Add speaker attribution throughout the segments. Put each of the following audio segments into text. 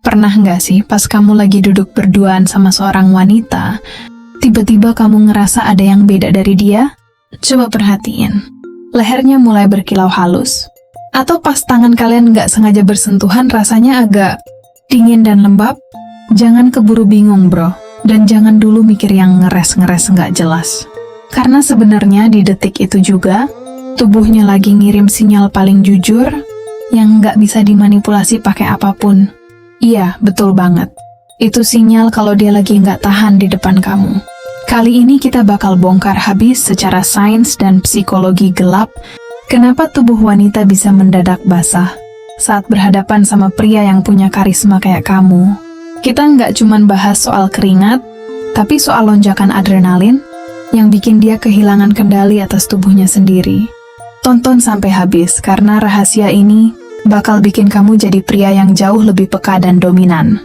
Speaker 1: Pernah nggak sih pas kamu lagi duduk berduaan sama seorang wanita, tiba-tiba kamu ngerasa ada yang beda dari dia? Coba perhatiin. Lehernya mulai berkilau halus. Atau pas tangan kalian nggak sengaja bersentuhan rasanya agak dingin dan lembab? Jangan keburu bingung bro. Dan jangan dulu mikir yang ngeres-ngeres nggak jelas. Karena sebenarnya di detik itu juga, tubuhnya lagi ngirim sinyal paling jujur yang nggak bisa dimanipulasi pakai apapun. Iya, betul banget. Itu sinyal kalau dia lagi nggak tahan di depan kamu. Kali ini kita bakal bongkar habis secara sains dan psikologi gelap kenapa tubuh wanita bisa mendadak basah saat berhadapan sama pria yang punya karisma kayak kamu. Kita nggak cuman bahas soal keringat, tapi soal lonjakan adrenalin yang bikin dia kehilangan kendali atas tubuhnya sendiri. Tonton sampai habis, karena rahasia ini bakal bikin kamu jadi pria yang jauh lebih peka dan dominan.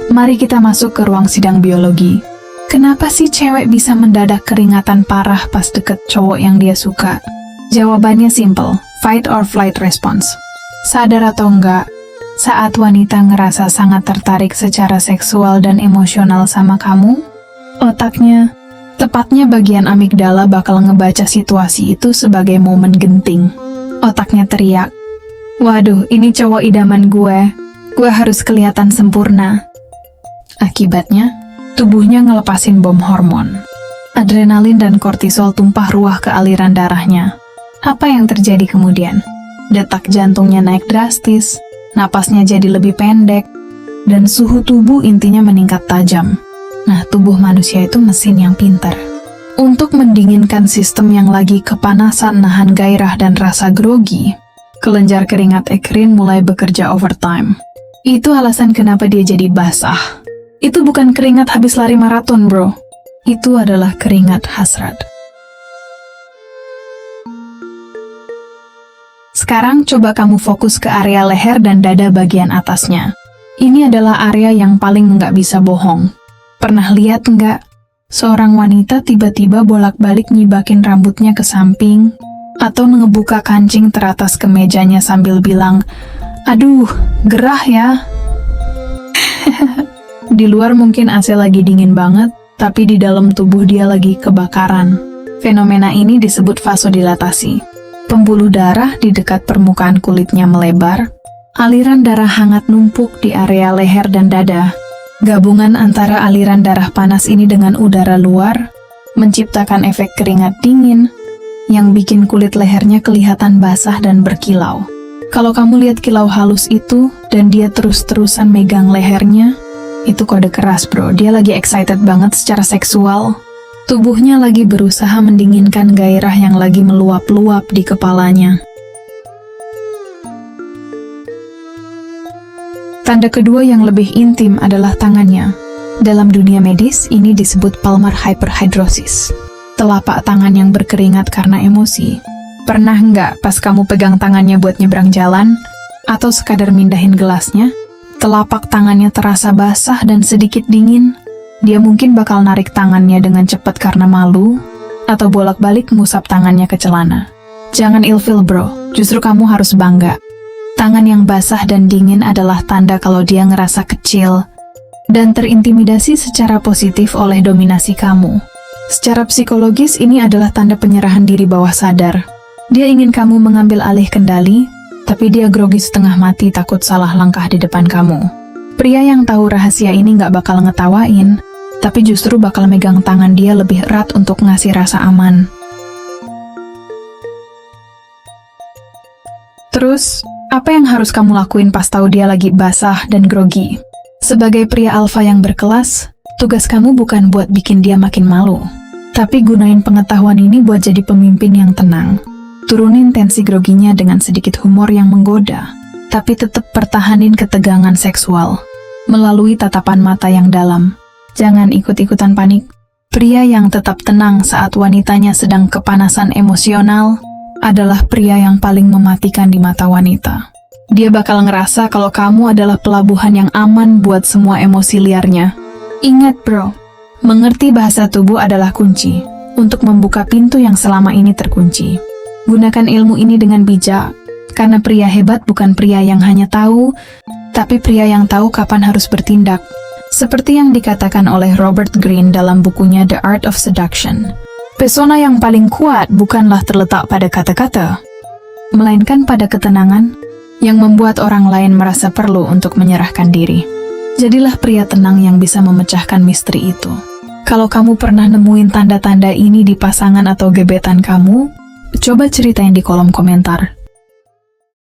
Speaker 1: Mari kita masuk ke ruang sidang biologi. Kenapa sih cewek bisa mendadak keringatan parah pas deket cowok yang dia suka? Jawabannya simple, fight or flight response. Sadar atau enggak, saat wanita ngerasa sangat tertarik secara seksual dan emosional sama kamu, otaknya, tepatnya bagian amigdala bakal ngebaca situasi itu sebagai momen genting. Otaknya teriak, "Waduh, ini cowok idaman gue harus kelihatan sempurna." Akibatnya, tubuhnya ngelepasin bom hormon. Adrenalin dan kortisol tumpah ruah ke aliran darahnya. Apa yang terjadi kemudian? Detak jantungnya naik drastis, napasnya jadi lebih pendek, dan suhu tubuh intinya meningkat tajam. Nah, tubuh manusia itu mesin yang pintar. Untuk mendinginkan sistem yang lagi kepanasan nahan gairah dan rasa grogi, kelenjar keringat ekrin mulai bekerja overtime. Itu alasan kenapa dia jadi basah. Itu bukan keringat habis lari maraton, bro. Itu adalah keringat hasrat. Sekarang coba kamu fokus ke area leher dan dada bagian atasnya. Ini adalah area yang paling nggak bisa bohong. Pernah lihat nggak? Seorang wanita tiba-tiba bolak-balik nyibakin rambutnya ke samping, atau ngebuka kancing teratas kemejanya sambil bilang, "Aduh, gerah ya." Di luar mungkin AC lagi dingin banget, tapi di dalam tubuh dia lagi kebakaran. Fenomena ini disebut vasodilatasi. Pembuluh darah di dekat permukaan kulitnya melebar, aliran darah hangat numpuk di area leher dan dada. Gabungan antara aliran darah panas ini dengan udara luar menciptakan efek keringat dingin yang bikin kulit lehernya kelihatan basah dan berkilau. Kalau kamu lihat kilau halus itu dan dia terus-terusan megang lehernya, itu kode keras bro, dia lagi excited banget secara seksual. Tubuhnya lagi berusaha mendinginkan gairah yang lagi meluap-luap di kepalanya. Tanda kedua yang lebih intim adalah tangannya. Dalam dunia medis, ini disebut palmar hyperhidrosis. Telapak tangan yang berkeringat karena emosi. Pernah nggak pas kamu pegang tangannya buat nyebrang jalan, atau sekadar mindahin gelasnya, telapak tangannya terasa basah dan sedikit dingin? Dia mungkin bakal narik tangannya dengan cepat karena malu, atau bolak-balik ngusap tangannya ke celana. Jangan ilfil bro, justru kamu harus bangga. Tangan yang basah dan dingin adalah tanda kalau dia ngerasa kecil dan terintimidasi secara positif oleh dominasi kamu. Secara psikologis ini adalah tanda penyerahan diri bawah sadar. Dia ingin kamu mengambil alih kendali, tapi dia grogi setengah mati takut salah langkah di depan kamu. Pria yang tahu rahasia ini nggak bakal ngetawain, tapi justru bakal megang tangan dia lebih erat untuk ngasih rasa aman. Terus, apa yang harus kamu lakuin pas tahu dia lagi basah dan grogi? Sebagai pria alfa yang berkelas, tugas kamu bukan buat bikin dia makin malu, tapi gunain pengetahuan ini buat jadi pemimpin yang tenang. Turunin tensi groginya dengan sedikit humor yang menggoda, tapi tetap pertahanin ketegangan seksual melalui tatapan mata yang dalam. Jangan ikut-ikutan panik. Pria yang tetap tenang saat wanitanya sedang kepanasan emosional adalah pria yang paling mematikan di mata wanita. Dia bakal ngerasa kalau kamu adalah pelabuhan yang aman buat semua emosi liarnya. Ingat bro, mengerti bahasa tubuh adalah kunci untuk membuka pintu yang selama ini terkunci. Gunakan ilmu ini dengan bijak, Karena pria hebat bukan pria yang hanya tahu, tapi pria yang tahu kapan harus bertindak. Seperti yang dikatakan oleh Robert Greene dalam bukunya The Art of Seduction. Pesona yang paling kuat bukanlah terletak pada kata-kata, melainkan pada ketenangan yang membuat orang lain merasa perlu untuk menyerahkan diri. Jadilah pria tenang yang bisa memecahkan misteri itu. Kalau kamu pernah nemuin tanda-tanda ini di pasangan atau gebetan kamu, coba ceritain di kolom komentar.